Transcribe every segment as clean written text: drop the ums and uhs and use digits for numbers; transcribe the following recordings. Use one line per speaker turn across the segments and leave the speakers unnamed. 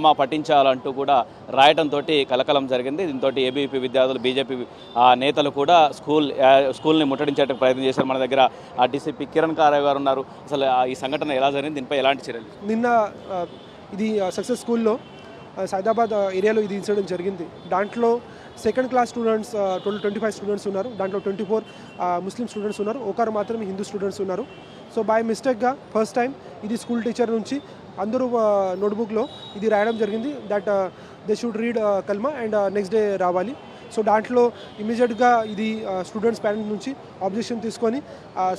కల్మా పఠించాలంటూ కూడా రాయటంతో కలకలం జరిగింది. దీంతో ఏబీవీపీ విద్యార్థులు, బీజేపీ నేతలు కూడా స్కూల్ని ముట్టడించడానికి ప్రయత్నం చేశారు. మన దగ్గర డీసీపీ కిరణ్ కారే గారు ఉన్నారు. అసలు ఈ సంఘటన ఎలా జరిగింది, దీనిపై ఎలాంటి చర్యలు?
నిన్న ఇది సక్సెస్ స్కూల్లో సైదాబాద్ ఏరియాలో ఇది ఇన్సిడెంట్ జరిగింది. దాంట్లో సెకండ్ క్లాస్ స్టూడెంట్స్ 25 స్టూడెంట్స్ ఉన్నారు. దాంట్లో 24 ముస్లిం స్టూడెంట్స్ ఉన్నారు, ఒకరు మాత్రమే హిందూ స్టూడెంట్స్ ఉన్నారు. సో బై మిస్టేక్గా ఫస్ట్ టైం ఇది స్కూల్ టీచర్ నుంచి అందరూ నోట్బుక్లో ఇది రాయడం జరిగింది that they should read kalma and next day రావాలి. సో దాంట్లో ఇమీడియట్గా ఇది స్టూడెంట్స్ పేరెంట్స్ నుంచి ఆబ్జెక్షన్ తీసుకొని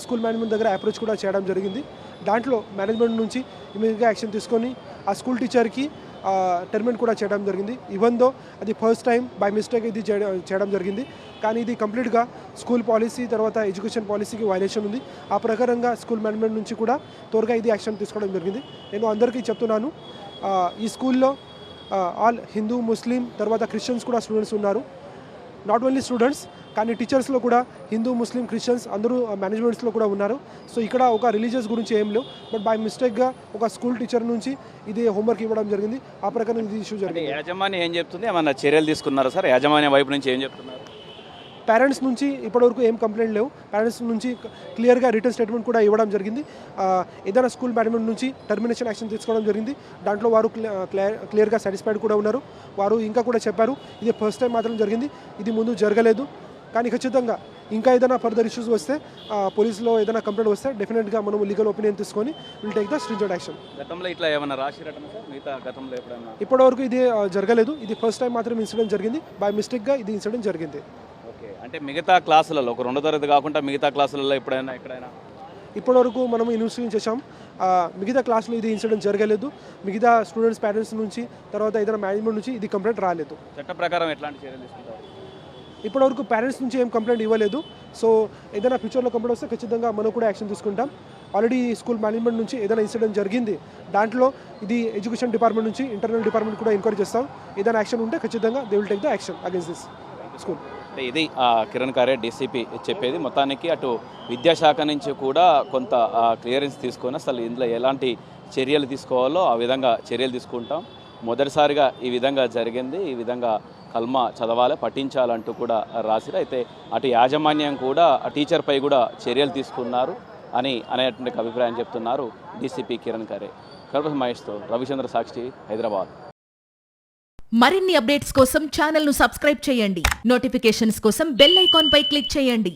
స్కూల్ మేనేజ్మెంట్ దగ్గర అప్రోచ్ కూడా చేయడం జరిగింది. దాంట్లో మేనేజ్మెంట్ నుంచి ఇమీడియట్గా యాక్షన్ తీసుకొని ఆ స్కూల్ టీచర్కి టెర్మినేట్ కూడా చేయడం జరిగింది. ఈవెన్ దో అది ఫస్ట్ టైం బై మిస్టేక్ ఇది చేయడం జరిగింది, కానీ ఇది కంప్లీట్గా స్కూల్ పాలసీ తర్వాత ఎడ్యుకేషన్ పాలసీకి వైలేషన్ ఉంది. ఆ ప్రకారంగా స్కూల్ మేనేజ్మెంట్ నుంచి కూడా త్వరగా ఇది యాక్షన్ తీసుకోవడం జరిగింది. నేను అందరికీ చెప్తున్నాను, ఈ స్కూల్లో ఆల్ హిందూ, ముస్లిం తర్వాత క్రిస్టియన్స్ కూడా స్టూడెంట్స్ ఉన్నారు. నాట్ ఓన్లీ స్టూడెంట్స్ కానీ టీచర్స్లో కూడా హిందూ, ముస్లిం, క్రిస్టియన్స్ అందరూ మేనేజ్మెంట్స్లో కూడా ఉన్నారు. సో ఇక్కడ ఒక రిలీజియస్ గురించి ఏం లేవు, బట్ బై మిస్టేక్గా ఒక స్కూల్ టీచర్ నుంచి ఇది హోంవర్క్ ఇవ్వడం జరిగింది. ఆ ప్రకారం ఇది ఇష్యూ జరిగింది.
యాజమాన్యం ఏం చెప్తుంది, ఏమన్నా చర్యలు తీసుకున్నారా సార్? యాజమాన్యం వైపు నుంచి ఏం చెప్తున్నారు?
పేరెంట్స్ నుంచి ఇప్పటివరకు ఏం కంప్లైంట్ లేవు. పేరెంట్స్ నుంచి క్లియర్గా రిటర్న్ స్టేట్మెంట్ కూడా ఇవ్వడం జరిగింది. ఏదైనా స్కూల్ మేనేజ్మెంట్ నుంచి టర్మినేషన్ యాక్షన్ తీసుకోవడం జరిగింది. దాంట్లో వారు క్లియర్గా సాటిస్ఫైడ్ కూడా ఉన్నారు. వారు ఇంకా కూడా చెప్పారు, ఇది ఫస్ట్ టైం మాత్రం జరిగింది, ఇది ముందు జరగలేదు. కానీ ఖచ్చితంగా ఇంకా ఏదైనా ఫర్దర్ ఇష్యూస్ వస్తే పోలీసులో ఏదైనా కంప్లైంట్ వస్తే డెఫినెట్గా మనం లీగల్ ఒపీనియన్ తీసుకొని will take the stringent action.
గతంలో ఇట్లా ఏమైనా రాసిరటం సార్ మిగతా గతంలో ఎప్పుడైనా?
ఇప్పటివరకు ఇది జరగలేదు. ఇది ఫస్ట్ టైం మాత్రం ఇన్సిడెంట్ జరిగింది. బై మిస్టేక్గా ఇది ఇన్సిడెంట్ జరిగింది.
ఓకే, అంటే మిగతా క్లాసులలో ఒక 2వ తరగతి కాకుండా మిగతా క్లాసులలో ఎక్కడైనా
ఇప్పటివరకు మనం ఇన్వెస్టిగేషన్ చేసాం. మిగతా క్లాసులో ఇది ఇన్సిడెంట్ జరగలేదు. మిగతా స్టూడెంట్స్ పేరెంట్స్ నుంచి తర్వాత ఏదైనా మేనేజ్మెంట్ నుంచి ఇది కంప్లైంట్ రాలేదు.
చట్ట ప్రకారం ఎట్లాంటి చర్యలు తీసుకుంటారు?
ఇప్పటివరకు పేరెంట్స్ నుంచి ఏం కంప్లైంట్ ఇవ్వలేదు. సో ఏదైనా ఫ్యూచర్లో కంప్లైంట్ వస్తే ఖచ్చితంగా మనం కూడా యాక్షన్ తీసుకుంటాం. ఆల్రెడీ స్కూల్ మేనేజ్మెంట్ నుంచి ఏదైనా ఇన్సిడెంట్ జరిగింది, దాంట్లో ఇది ఎడ్యుకేషన్ డిపార్ట్మెంట్ నుంచి ఇంటర్నల్ డిపార్ట్మెంట్ కూడా ఎంక్వైరీ చేస్తాం. ఏదైనా యాక్షన్ ఉంటే ఖచ్చితంగా they will take the action against this school.
ఇది కిరణ్ కారే డీసీపీ చెప్పేది. మొత్తానికి అటు విద్యాశాఖ నుంచి కూడా కొంత క్లియరెన్స్ తీసుకొని అసలు ఇందులో ఎలాంటి చర్యలు తీసుకోవాలో ఆ విధంగా చర్యలు తీసుకుంటాం. మొదటిసారిగా ఈ విధంగా జరిగింది, ఈ విధంగా కల్మా చదవాలి, పఠించాలంటూ కూడా రాసిరు. అయితే అటు యాజమాన్యం కూడా ఆ టీచర్పై కూడా చర్యలు తీసుకున్నారు అనేటువంటి అభిప్రాయం చెప్తున్నారు డీసీపీ కిరణ్ కారే. కల్పస్ మహేష్తో రవిచంద్ర, సాక్షి, హైదరాబాద్.
మరిన్ని అప్డేట్స్ కోసం ఛానల్ను సబ్స్క్రైబ్ చేయండి. నోటిఫికేషన్స్ కోసం బెల్ ఐకాన్ పై క్లిక్ చేయండి.